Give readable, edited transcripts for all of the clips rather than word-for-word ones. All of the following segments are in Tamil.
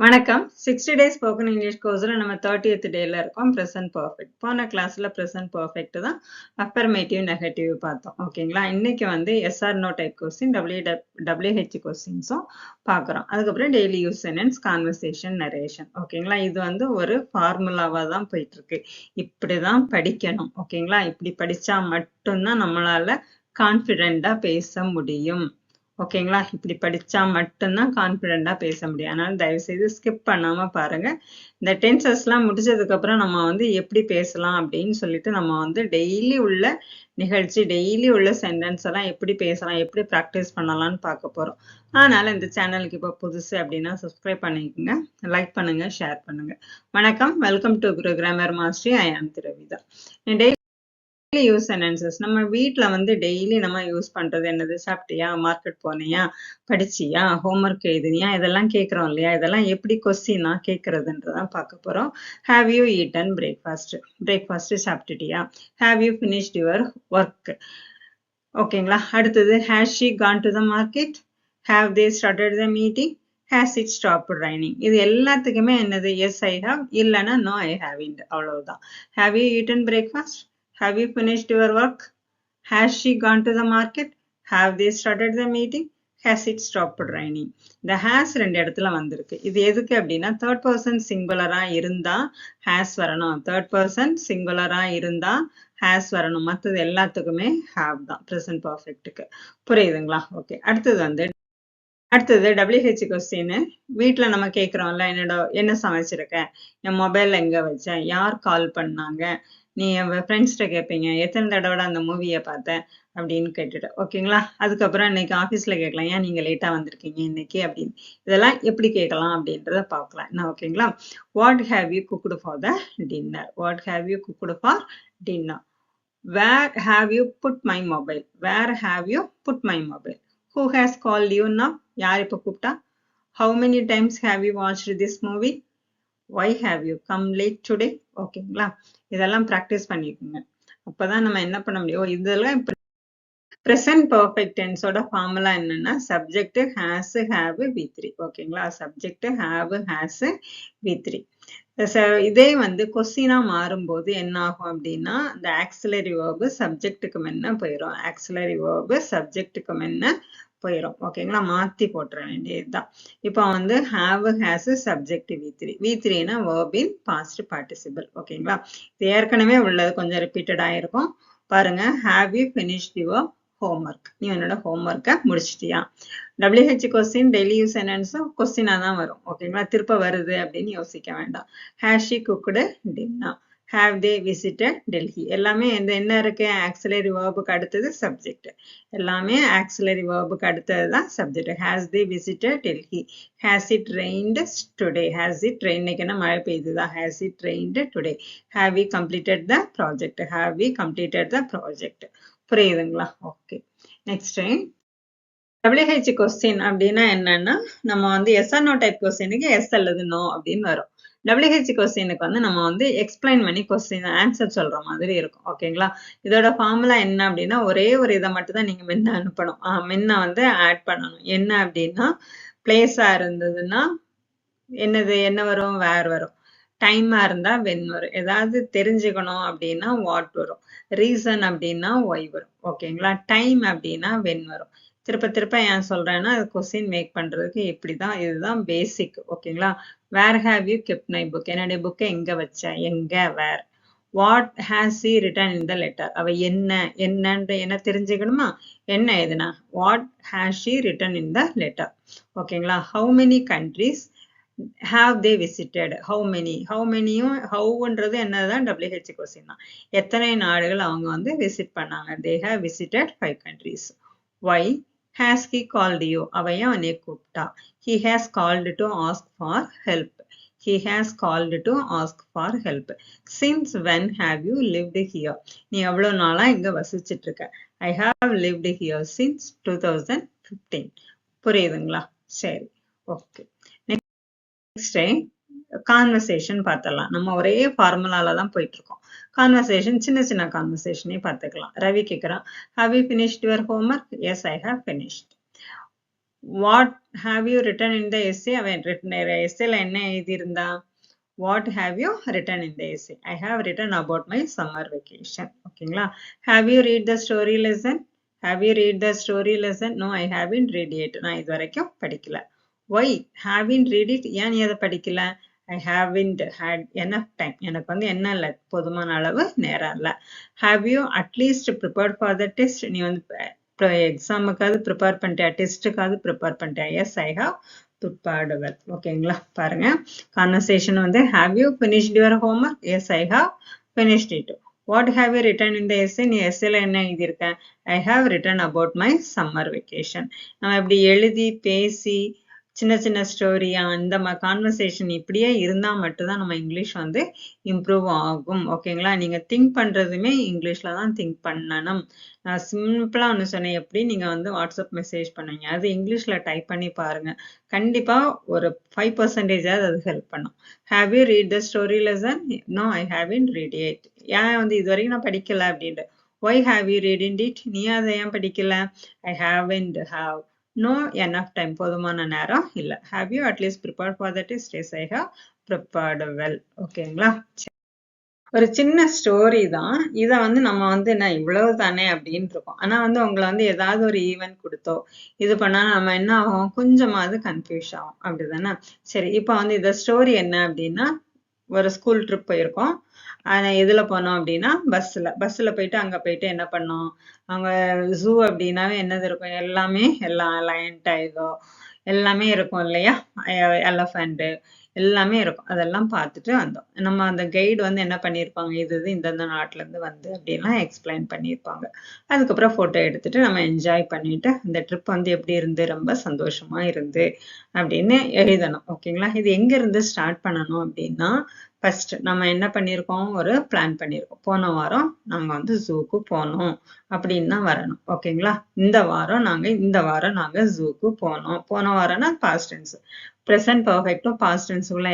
வணக்கம். 60 டேஸ் ஸ்போக்கன் இங்கிலீஷ் கோர்ஸ்ல நம்ம 30th டேல இருக்கோம். Present perfect. போன கிளாஸ்ல பிரசன்ட் பர்ஃபெக்ட் தான் அஃபர்மேட்டிவ், நெகட்டிவ் பார்த்தோம். ஓகேங்களா? இன்னைக்கு வந்து yes or no type question, WH கொஸ்டின்ஸும் பார்க்குறோம். அதுக்கப்புறம் daily use sentence, conversation, narration. ஓகேங்களா? இது வந்து ஒரு ஃபார்முலாவா தான் போயிட்டு இருக்கு. இப்படிதான் படிக்கணும். ஓகேங்களா? இப்படி படிச்சா மட்டும்தான் நம்மளால கான்ஃபிடென்ட்டா பேச முடியும். ஓகேங்களா? இப்படி படிச்சா மட்டும்தான் கான்ஃபிடென்ட்டா பேச முடியும். அதனால தயவு செய்து ஸ்கிப் பண்ணாம பாருங்க. இந்த டென்சஸ்லாம் முடிச்சதுக்கு அப்புறம் நம்ம வந்து எப்படி பேசலாம் அப்படின்னு சொல்லிட்டு நம்ம வந்து டெய்லி உள்ள நிகழ்ச்சி, டெய்லி உள்ள சென்டென்ஸ் எல்லாம் எப்படி பேசலாம், எப்படி ப்ராக்டிஸ் பண்ணலாம்னு பார்க்க போறோம். அதனால இந்த சேனலுக்கு இப்போ புதுசு அப்படின்னா சப்ஸ்கிரைப் பண்ணிக்கோங்க, லைக் பண்ணுங்க, ஷேர் பண்ணுங்க. வணக்கம், welcome to Guru grammar mastery. I am Thiravidha. Use sentences நம்ம வீட்ல வந்து டெய்லி நம்ம யூஸ் பண்றது என்னது? சாப்பிட்டியா, மார்க்கெட் போனியா, படிச்சியா, ஹோம்ஒர்க் எழுதினியா, இதெல்லாம் கேட்கிறோம் இல்லையா? இதெல்லாம் எப்படி கொஸ்டினா கேட்கறதுன்றதான் பார்க்க போறோம். Have you eaten breakfast? Breakfast சாப்பிட்டுட்டியா? Have you finished your work? ஓகேங்களா? அடுத்தது, has she gone to the market? Have they started the meeting? Has it stopped raining? இது எல்லாத்துக்குமே என்னது? எஸ் ஐ ஹாவ், இல்லைன்னா நோ ஐ ஹேவின்ட். அவ்வளவுதான். Have you eaten breakfast? Have you finished your work? Has she gone to the market? Have they started the meeting? Has it stopped raining? இந்த has ரெண்டு இடத்துல வந்திருக்கு. இது எதுக்கு அப்படின்னா தேர்ட் பர்சன் சிங்குலரா இருந்தா has வரணும். தேர்ட் பர்சன் சிங்குலரா இருந்தா has வரணும். மற்றது எல்லாத்துக்குமே have தான் ப்ரெசன்ட் பர்ஃபெக்ட்டுக்கு. புரியுதுங்களா? ஓகே. அடுத்தது WH கொஸ்டின். வீட்டுல நம்ம கேட்கிறோம்ல, என்ன சமைச்சிருக்க, என் மொபைல் எங்க வச்சேன், யார் கால் பண்ணாங்க, நீ என் ஃப்ரெண்ட்ஸ்கிட்ட கேட்பீங்க எத்தனை தடவை அந்த மூவியை பார்த்தேன் அப்படின்னு கேட்டுட்டு. ஓகேங்களா? அதுக்கப்புறம் இன்னைக்கு ஆஃபீஸில் கேட்கலாம், ஏன் நீங்கள் லேட்டாக வந்திருக்கீங்க இன்னைக்கு அப்படின்னு. இதெல்லாம் எப்படி கேட்கலாம் அப்படின்றத பார்க்கலாம். என்ன? ஓகேங்களா? What have you cooked for the dinner? What have you cooked for dinner? Where have you put my mobile? Where have you put my mobile? Who has called you now? யார் இப்ப கூப்பிட்டா? How many times have you watched this movie? Why have you come late today? ஓகேங்களா? இதெல்லாம் ப்ராக்டிஸ் பண்ணிக்கோங்க. அப்பதான் நம்ம என்ன பண்ண முடியும். இதெல்லாம் ப்ரெசன்ட் பர்ஃபெக்ட் டென்ஸோட ஃபார்முலா என்னன்னா சப்ஜெக்ட், ஹேஸ், ஹேவ், V3. ஓகேங்களா? Subject, have, has, V3. இதே வந்து கொஸ்டினா மாறும்போது என்ன ஆகும் அப்படின்னா இந்த ஆக்சிலரி வேர்பு சப்ஜெக்டுக்கு முன்ன போயிடும். ஆக்சிலரி வேர்பு சப்ஜெக்டுக்கு முன்ன போயிடும். ஓகேங்களா? மாத்தி போட்டுற வேண்டியதுதான். இப்போ வந்து ஹேவ், ஹேஸ், சப்ஜெக்ட், V3னா வேர்ப் இன் பாஸ்ட் பார்ட்டிசிபிள். ஓகேங்களா? இது ஏற்கனவே உள்ளது, கொஞ்சம் ரிப்பீட்டட் ஆயிருக்கும். பாருங்க. Have you finished your homework? நீ என்னோட ஹோம்ஒர்க்கை முடிச்சிட்டியா? WH கொஸ்டின் டெய்லி யூஸ் சென்டென்ஸும் கொஸ்டினா தான் வரும். ஓகேங்களா? திருப்ப வருது அப்படின்னு யோசிக்க வேண்டாம். Has she cooked dinner? Have they visited Delhi? எல்லாமே என்ன இருக்கு? ஆக்சிலரி வேர்புக்கு அடுத்தது சப்ஜெக்ட். எல்லாமே ஆக்சிலரி வேர்புக்கு அடுத்தது தான் subject. Has they visited Delhi? Has it rained today? Has it rain? இன்னைக்கு என்ன மழை பெய்யுதா? Has it rained today? Have we completed the project? Have we completed the project? புரியுதுங்களா? ஓகே. நெக்ஸ்ட் WH கொஸ்டின் அப்படின்னா என்னன்னா நம்ம வந்து எஸ் ஆர் நோ டைப் கொஸ்டினுக்கு எஸ் அல்லது நோ அப்படின்னு வரும். WH கொஸ்டினுக்கு வந்து நம்ம வந்து எக்ஸ்பிளைன் பண்ணி கொஸ்டின் ஆன்சர் சொல்ற மாதிரி இருக்கும். ஓகேங்களா? இதோட ஃபார்முலா என்ன அப்படின்னா ஒரே ஒரு இதை மட்டும் தான் நீங்க முன்ன அனுப்பணும். முன்ன வந்து ஆட் பண்ணணும். என்ன அப்படின்னா பிளேஸா இருந்ததுன்னா என்ன வரும்? வேர் வரும். டைமா இருந்தா வென் வரும். ஏதாவது தெரிஞ்சுக்கணும் அப்படின்னா வாட் வரும். ரீசன் அப்படின்னா ஒய் வரும். ஓகேங்களா? டைம் அப்படின்னா வென் வரும். திருப்ப ஏன் சொல்றேன்னா அது கொஸ்டின் மேக் பண்றதுக்கு இப்படிதான். இதுதான் பேசிக். ஓகேங்களா? Where have you kept my book? என்னுடைய புக்கை எங்க வச்ச? எங்க? Where. What has she written in the letter? அவ என்னன்னு என்ன தெரிஞ்சுக்கணுமா? என்ன எதுனா what has she written in the letter? ஓகேங்களா? How many countries have they visited? how manyயும் howன்றது என்னதான்? WH கொஸ்டின் தான். எத்தனை நாடுகள் அவங்க வந்து விசிட் பண்ணாங்க? they have visited 5 countries. why has he called you? அவையும் அவனை கூப்பிட்டா. he has called to ask for help. he has called to ask for help. since when have you lived here? நீ எவ்வளவு நாளா இங்க வசிச்சிட்டு இருக்க? I have lived here since 2015. புரியுதுங்களா? சரி. ஓகே. நெக்ஸ்ட் கான்வர்சேஷன் பார்த்தலாம். நம்ம ஒரே ஃபார்முலால தான் போயிட்டு இருக்கோம். கான்வர்சேஷன் சின்ன கான்வர்சேஷனே பார்த்துக்கலாம். ரவி கேட்குறான், have you finished your homework? Yes, I have finished. What have you written in the essay? அவன் written essayல என்ன எழுதியிருந்தா? What have you written in the essay? I have written about my summer vacation. ஓகேங்களா? Have you read the story lesson? Have you read the story lesson? No, I haven't read it. நான் இது வரைக்கும் படிக்கல. Why? Haven't read it? ஏன் நீ அதை படிக்கல? I haven't had enough time. எனக்கு வந்து என்ன இல்லை, போதுமான அளவு நேரம் இல்லை. Have you at least prepared for the test? நீ வந்து எக்ஸாமுக்காவது ப்ரிப்பேர் பண்ணிட்டியா, டெஸ்ட்டுக்காவது ப்ரிப்பேர் பண்ணிட்டியா? Yes, I have prepared well. ஓகேங்களா? பாருங்க, கான்வர்சேஷன் வந்து have you finished your homework? Yes, I have finished it. What have you written in the essay? நீ எஸ்ஸேல என்ன எழுதியிருக்கேன்? I have written about my summer vacation. நம்ம இப்படி எழுதி பேசி சின்ன சின்ன ஸ்டோரியா இந்த கான்வர்சேஷன் இப்படியே இருந்தா மட்டும்தான் நம்ம இங்கிலீஷ் வந்து இம்ப்ரூவ் ஆகும். ஓகேங்களா? நீங்க திங்க் பண்றதுமே இங்கிலீஷ்ல தான் திங்க் பண்ணணும். நான் சிம்பிளா ஒன்று சொன்னேன், எப்படி நீங்க வந்து வாட்ஸ்அப் மெசேஜ் பண்ணுவீங்க, அது இங்கிலீஷ்ல டைப் பண்ணி பாருங்க. கண்டிப்பா ஒரு 5% அது ஹெல்ப் பண்ணும். Have you read the story lesson? No, I haven't read it. ஏன் வந்து இது வரைக்கும் நான் படிக்கல அப்படின்ட்டு. Why have you read it? நீ அதை ஏன் படிக்கல? I haven't have no enough time. போதுமான நேரம் இல்ல. Have you at least prepared for the test? Yes, I have prepared well. ஓகேங்களா? ஒரு சின்ன ஸ்டோரி தான். இதை வந்து நம்ம வந்து என்ன இவ்வளவு தானே அப்படின்னு இருக்கோம். ஆனா வந்து உங்களை வந்து ஏதாவது ஒரு ஈவெண்ட் கொடுத்தோ இது பண்ணா நம்ம என்ன ஆகும், கொஞ்சமாவது கன்ஃபியூஸ் ஆகும். அப்படிதானே? சரி, இப்போ வந்து இந்த ஸ்டோரி என்ன அப்படின்னா, ஒரு ஸ்கூல் ட்ரிப் போயிருக்கோம். எதுல போனோம் அப்படின்னா பஸ்ல போயிட்டு அங்க போயிட்டு என்ன பண்ணோம், அங்க ஜூ அப்படின்னாவே என்னது இருக்கும், எல்லாமே எல்லாம் லயன், டைகர் எல்லாமே இருக்கும் இல்லையா, எலஃபண்ட் எல்லாமே இருக்கும். அதெல்லாம் பார்த்துட்டு வந்தோம். நம்ம அந்த கைடு வந்து என்ன பண்ணியிருப்பாங்க, இது இந்தந்த நாட்டுல இருந்து வந்து அப்படின்லாம் எக்ஸ்பிளைன் பண்ணியிருப்பாங்க. அதுக்கப்புறம் போட்டோ எடுத்துட்டு நம்ம என்ஜாய் பண்ணிட்டு இந்த ட்ரிப் வந்து எப்படி இருந்து, ரொம்ப சந்தோஷமா இருந்து அப்படின்னு எழுதணும். ஓகேங்களா? இது எங்க இருந்து ஸ்டார்ட் பண்ணணும் அப்படின்னா, ஃபர்ஸ்ட் நம்ம என்ன பண்ணியிருக்கோம், ஒரு பிளான் பண்ணியிருக்கோம். போன வாரம் நாங்க வந்து ஜூக்கு போனோம் அப்படின்னு தான் வரணும். ஓகேங்களா? இந்த வாரம் நாங்க ஜூக்கு போனோம். போன வாரம்னா பாஸ்ட் டென்ஸ். ப்ரெசன்ட் பர்ஃபெக்டும் பாஸ்ட் டென்ஸுக்குள்ள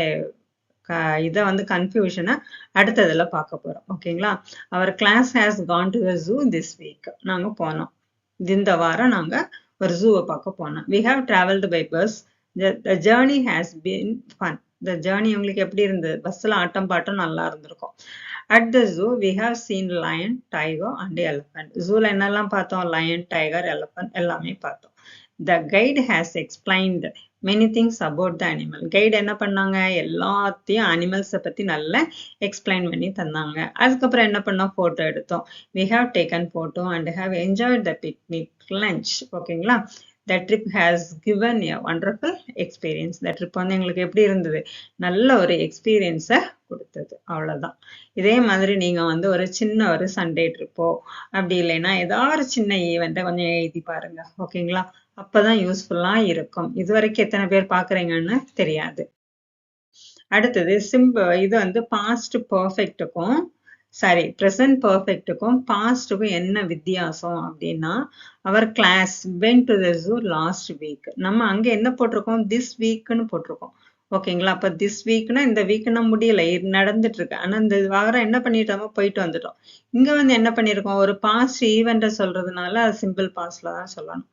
இதை வந்து கன்ஃபியூஷனை அடுத்ததுல பார்க்க போறோம். ஓகேங்களா? Our class has gone to the zoo this week. நாங்க போனோம். இந்த வாரம் நாங்க ஒரு ஜூவை பார்க்க போனோம். We have travelled by bus. The journey has been fun. The journey உங்களுக்கு எப்படி இருந்தது? பஸ்ல ஆட்டம் பாட்டம் நல்லா இருந்திருக்கும். At the zoo we have seen lion, tiger and elephant. ஜூல என்னெல்லாம் பார்த்தோம்? lion, tiger, elephant எல்லாமே பார்த்தோம். The guide has explained many things about the animal. Guide என்ன பண்ணாங்க, எல்லாத்தையும் அனிமல்ஸை பத்தி நல்லா எக்ஸ்பிளைன் பண்ணி தந்தாங்க. அதுக்கப்புறம் என்ன பண்ணோம், போட்டோ எடுத்தோம். We have taken photo and have enjoyed the picnic lunch. ஓகேங்களா? The trip has given a wonderful experience. The trip வந்து எங்களுக்கு எப்படி இருந்தது, நல்ல ஒரு எக்ஸ்பீரியன்ஸை கொடுத்தது. அவ்வளவுதான். இதே மாதிரி நீங்க வந்து ஒரு சின்ன ஒரு சண்டே ட்ரிப்போ அப்படி இல்லைன்னா ஏதாவது ஒரு சின்ன ஈவெண்ட்டை கொஞ்சம் எழுதி பாருங்க. ஓகேங்களா? அப்பதான் யூஸ்ஃபுல்லா இருக்கும். இது வரைக்கும் எத்தனை பேர் பாக்குறீங்கன்னு தெரியாது. அடுத்தது இது வந்து பாஸ்ட் பர்ஃபெக்ட்டுக்கும் சாரி ப்ரெசன்ட் பர்ஃபெக்ட்டுக்கும் பாஸ்ட்டுக்கும் என்ன வித்தியாசம் அப்படின்னா, our class went to the zoo last week. நம்ம அங்க என்ன போட்டிருக்கோம், திஸ் வீக்னு போட்டிருக்கோம். ஓகேங்களா? அப்ப திஸ் வீக்னா இந்த வீக்னா முடியல, நடந்துட்டு இருக்கு. ஆனா இந்த வாரம் என்ன பண்ணிட்டோமோ போயிட்டு வந்துட்டோம். இங்க வந்து என்ன பண்ணிருக்கோம், ஒரு பாஸ்ட் ஈவெண்ட்டை சொல்றதுனால அது சிம்பிள் பாஸ்ட்ல தான் சொல்லணும்.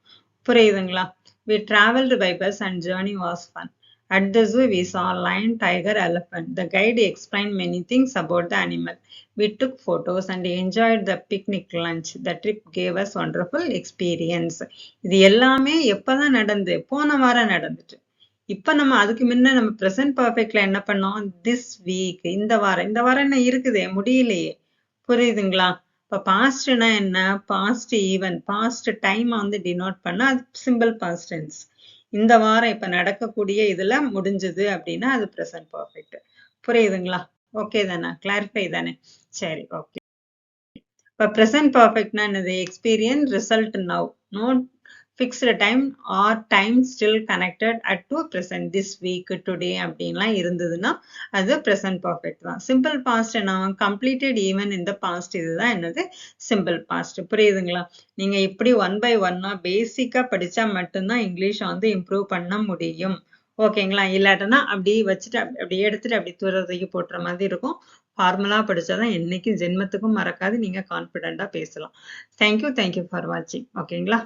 புரியுதுங்களா? We traveled by bus and journey was fun. At the zoo, we saw lion, tiger, elephant. The guide explained many things about the animal. We took photos and enjoyed the picnic lunch. The trip gave us wonderful experience. இது எல்லாமே எப்பதான் நடந்து, போன வாரம் நடந்துட்டு. இப்ப நம்ம அதுக்கு முன்ன நம்ம ப்ரெசன்ட் பர்ஃபெக்ட்ல என்ன பண்ணோம், திஸ் வீக் இந்த வாரம் என்ன இருக்குதே, முடியலையே. புரியுதுங்களா? இப்ப பாஸ்ட்னா என்ன, பாஸ்ட் ஈவென்ட், பாஸ்ட் டைம் வந்து டினோட் பண்ணா அது சிம்பிள் பாஸ்ட் டென்ஸ். இந்த வாரம் இப்ப நடக்கக்கூடிய இதுல முடிஞ்சது அப்படின்னா அது ப்ரெசன்ட் பர்ஃபெக்ட். புரியுதுங்களா? ஓகே தானே? கிளாரிஃபை தானே? சரி, ஓகே. இப்ப ப்ரெசன்ட் பர்ஃபெக்ட்னா என்னது, experience, result now, no fixed time or time still connected at to present, this week, today அப்படின்லாம் இருந்ததுன்னா அது ப்ரெசன்ட் பர்ஃபெக்ட் தான். சிம்பிள் பாஸ்ட் என்ன, கம்ப்ளீட்டட் ஈவன் இந்த பாஸ்ட், இதுதான் என்னது சிம்பிள் பாஸ்ட். புரியுதுங்களா? நீங்க இப்படி 1 by 1 பேசிக்கா படிச்சா மட்டும்தான் இங்கிலீஷ் வந்து இம்ப்ரூவ் பண்ண முடியும். ஓகேங்களா? இல்லாட்டனா அப்படி வச்சுட்டு அப்படி எடுத்துட்டு அப்படி தூரத்துக்கு போட்டுற மாதிரி இருக்கும். ஃபார்முலா படிச்சாதான் என்னைக்கும் ஜென்மத்துக்கும் மறக்காது. நீங்க கான்ஃபிடென்ட்டா பேசலாம். தேங்க்யூ ஃபார் வாட்சிங். ஓகேங்களா?